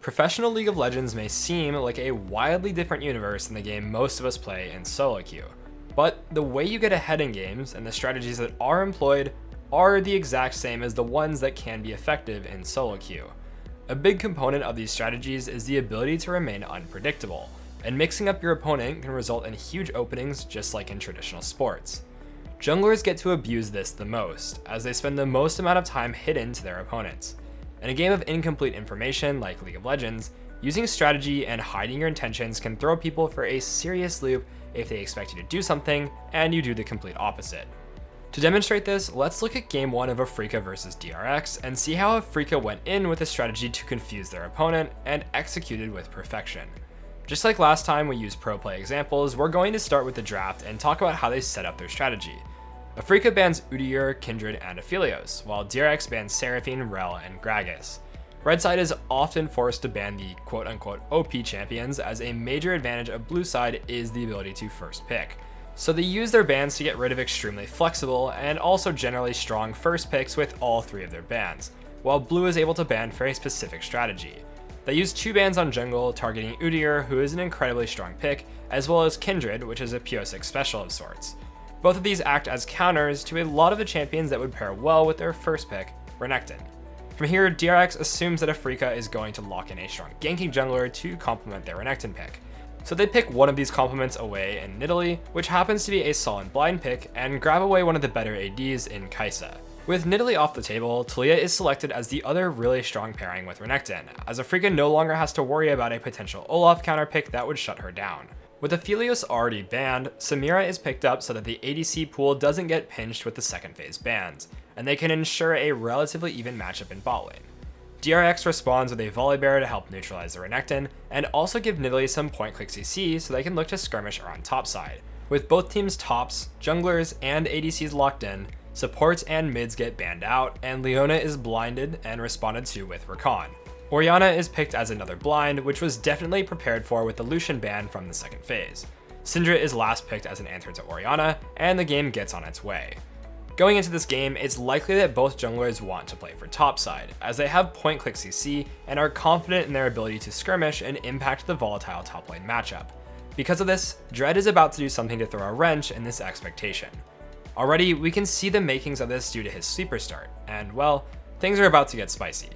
Professional League of Legends may seem like a wildly different universe than the game most of us play in solo queue, but the way you get ahead in games and the strategies that are employed are the exact same as the ones that can be effective in solo queue. A big component of these strategies is the ability to remain unpredictable, and mixing up your opponent can result in huge openings just like in traditional sports. Junglers get to abuse this the most, as they spend the most amount of time hidden to their opponents. In a game of incomplete information like League of Legends, using strategy and hiding your intentions can throw people for a serious loop if they expect you to do something and you do the complete opposite. To demonstrate this, let's look at game 1 of Afreeca vs DRX and see how Afreeca went in with a strategy to confuse their opponent and executed with perfection. Just like last time we used pro play examples, we're going to start with the draft and talk about how they set up their strategy. Afreeca bans Udyr, Kindred, and Aphelios, while DRX bans Seraphine, Rell, and Gragas. Red side is often forced to ban the quote-unquote OP champions, as a major advantage of blue side is the ability to first pick. So they use their bans to get rid of extremely flexible and also generally strong first picks with all 3 of their bans, while blue is able to ban for a specific strategy. They use 2 bans on jungle, targeting Udyr, who is an incredibly strong pick, as well as Kindred, which is a PO6 special of sorts. Both of these act as counters to a lot of the champions that would pair well with their first pick, Renekton. From here, DRX assumes that Afreeca is going to lock in a strong ganking jungler to complement their Renekton pick. So they pick one of these complements away in Nidalee, which happens to be a solid blind pick, and grab away one of the better ADs in Kai'Sa. With Nidalee off the table, Taliyah is selected as the other really strong pairing with Renekton, as Afreeca no longer has to worry about a potential Olaf counter pick that would shut her down. With Aphelios already banned, Samira is picked up so that the ADC pool doesn't get pinched with the second phase bans, and they can ensure a relatively even matchup in bot lane. DRX responds with a Volibear to help neutralize the Renekton, and also give Nidalee some point-click CC so they can look to skirmish around top side. With both teams' tops, junglers, and ADCs locked in, supports and mids get banned out, and Leona is blinded and responded to with Rakan. Orianna is picked as another blind, which was definitely prepared for with the Lucian ban from the second phase. Syndra is last picked as an answer to Orianna, and the game gets on its way. Going into this game, it's likely that both junglers want to play for topside, as they have point-click CC and are confident in their ability to skirmish and impact the volatile top lane matchup. Because of this, Dread is about to do something to throw a wrench in this expectation. Already, we can see the makings of this due to his sweeper start, and well, things are about to get spicy.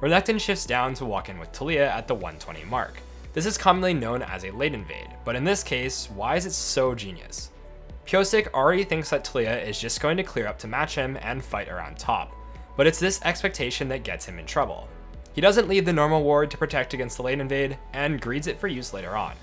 Renekton shifts down to walk in with Taliyah at the 120 mark. This is commonly known as a late invade, but in this case, why is it so genius? Pyosik already thinks that Taliyah is just going to clear up to match him and fight around top, but it's this expectation that gets him in trouble. He doesn't leave the normal ward to protect against the late invade, and greeds it for use later on.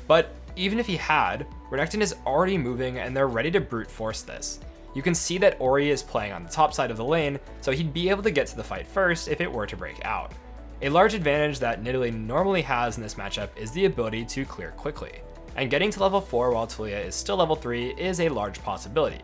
But even if he had, Renekton is already moving and they're ready to brute force this. You can see that Ori is playing on the top side of the lane, so he'd be able to get to the fight first if it were to break out. A large advantage that Nidalee normally has in this matchup is the ability to clear quickly, and getting to level 4 while Taliyah is still level 3 is a large possibility.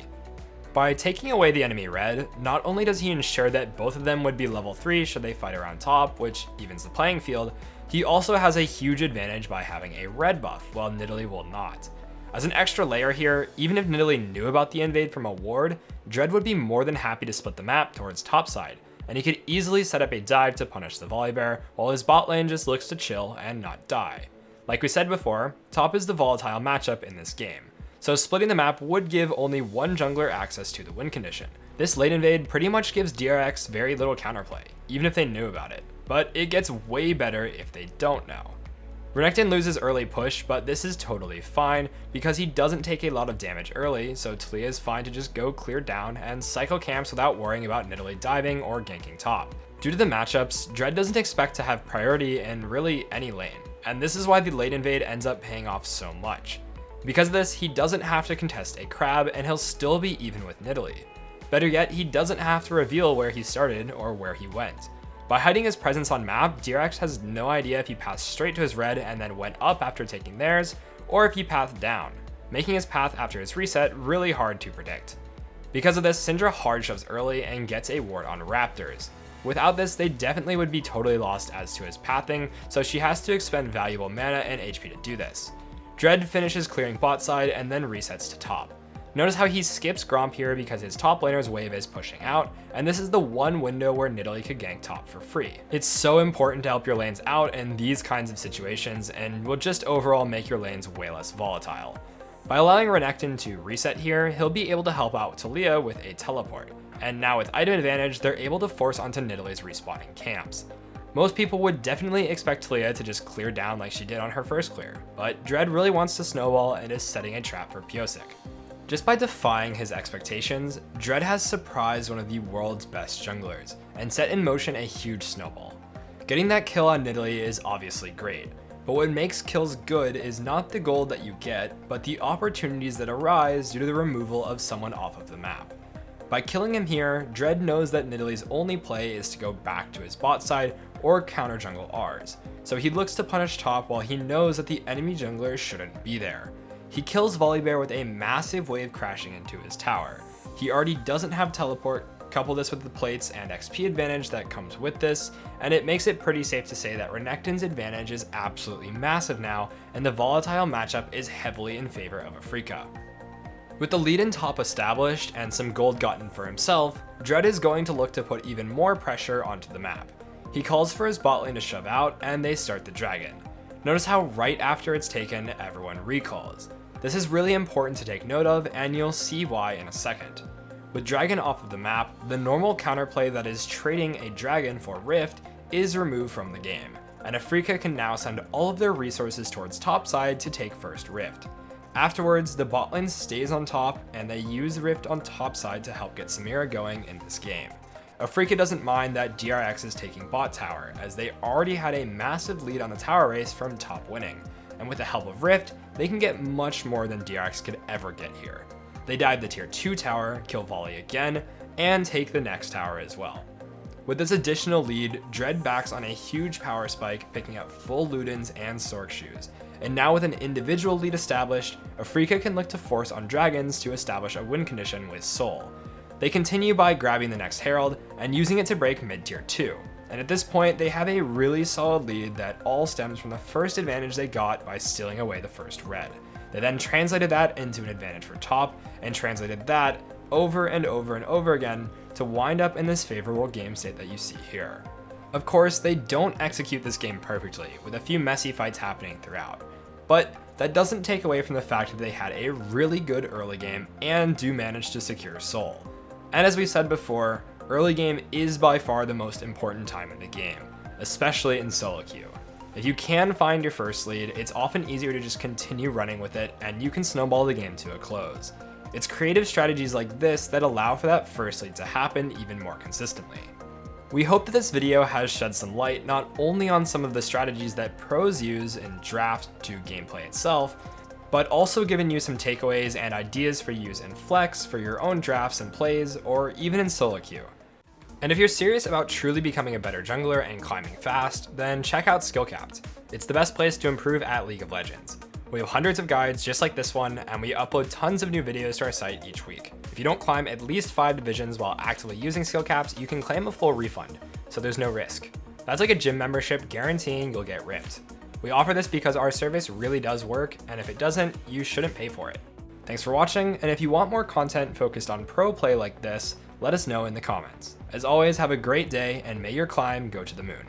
By taking away the enemy red, not only does he ensure that both of them would be level 3 should they fight around top, which evens the playing field, he also has a huge advantage by having a red buff, while Nidalee will not. As an extra layer here, even if Nidalee knew about the invade from a ward, Dread would be more than happy to split the map towards topside, and he could easily set up a dive to punish the Volibear, while his bot lane just looks to chill and not die. Like we said before, top is the volatile matchup in this game, so splitting the map would give only one jungler access to the win condition. This late invade pretty much gives DRX very little counterplay, even if they knew about it, but it gets way better if they don't know. Renekton loses early push, but this is totally fine because he doesn't take a lot of damage early, so Taliyah is fine to just go clear down and cycle camps without worrying about Nidalee diving or ganking top. Due to the matchups, Dread doesn't expect to have priority in really any lane, and this is why the late invade ends up paying off so much. Because of this, he doesn't have to contest a crab and he'll still be even with Nidalee. Better yet, he doesn't have to reveal where he started or where he went. By hiding his presence on map, DRX has no idea if he passed straight to his red and then went up after taking theirs, or if he pathed down, making his path after his reset really hard to predict. Because of this, Syndra hard shoves early and gets a ward on Raptors. Without this, they definitely would be totally lost as to his pathing, so she has to expend valuable mana and HP to do this. Dread finishes clearing bot side and then resets to top. Notice how he skips Gromp here because his top laner's wave is pushing out, and this is the one window where Nidalee could gank top for free. It's so important to help your lanes out in these kinds of situations and will just overall make your lanes way less volatile. By allowing Renekton to reset here, he'll be able to help out Taliyah with a teleport, and now with item advantage, they're able to force onto Nidalee's respawning camps. Most people would definitely expect Taliyah to just clear down like she did on her first clear, but Dread really wants to snowball and is setting a trap for Pyosik. Just by defying his expectations, Dread has surprised one of the world's best junglers, and set in motion a huge snowball. Getting that kill on Nidalee is obviously great, but what makes kills good is not the gold that you get, but the opportunities that arise due to the removal of someone off of the map. By killing him here, Dread knows that Nidalee's only play is to go back to his bot side or counter jungle ours, so he looks to punish top while he knows that the enemy jungler shouldn't be there. He kills Volibear with a massive wave crashing into his tower. He already doesn't have teleport, couple this with the plates and XP advantage that comes with this, and it makes it pretty safe to say that Renekton's advantage is absolutely massive now, and the volatile matchup is heavily in favor of Afrika. With the lead in top established and some gold gotten for himself, Dread is going to look to put even more pressure onto the map. He calls for his bot lane to shove out, and they start the dragon. Notice how right after it's taken, everyone recalls. This is really important to take note of, and you'll see why in a second. With Dragon off of the map, the normal counterplay that is trading a Dragon for Rift is removed from the game, and Afrika can now send all of their resources towards topside to take first Rift. Afterwards, the bot lane stays on top, and they use Rift on topside to help get Samira going in this game. Afrika doesn't mind that DRX is taking bot tower, as they already had a massive lead on the tower race from top winning, and with the help of Rift, they can get much more than DRX could ever get here. They dive the tier 2 tower, kill Volley again, and take the next tower as well. With this additional lead, Dread backs on a huge power spike, picking up full Ludens and Sork shoes, and now with an individual lead established, Afrika can look to force on dragons to establish a win condition with Soul. They continue by grabbing the next Herald and using it to break mid tier 2. And at this point, they have a really solid lead that all stems from the first advantage they got by stealing away the first red. They then translated that into an advantage for top, and translated that over and over and over again to wind up in this favorable game state that you see here. Of course, they don't execute this game perfectly, with a few messy fights happening throughout. But that doesn't take away from the fact that they had a really good early game and do manage to secure Soul. And as we said before, early game is by far the most important time in the game, especially in solo queue. If you can find your first lead, it's often easier to just continue running with it, and you can snowball the game to a close. It's creative strategies like this that allow for that first lead to happen even more consistently. We hope that this video has shed some light not only on some of the strategies that pros use in draft to gameplay itself, but also given you some takeaways and ideas for use in flex for your own drafts and plays, or even in solo queue. And if you're serious about truly becoming a better jungler and climbing fast, then check out SkillCapped. It's the best place to improve at League of Legends. We have hundreds of guides just like this one, and we upload tons of new videos to our site each week. If you don't climb at least 5 divisions while actively using SkillCapped, you can claim a full refund, so there's no risk. That's like a gym membership guaranteeing you'll get ripped. We offer this because our service really does work, and if it doesn't, you shouldn't pay for it. Thanks for watching, and if you want more content focused on pro play like this, let us know in the comments. As always, have a great day, and may your climb go to the moon.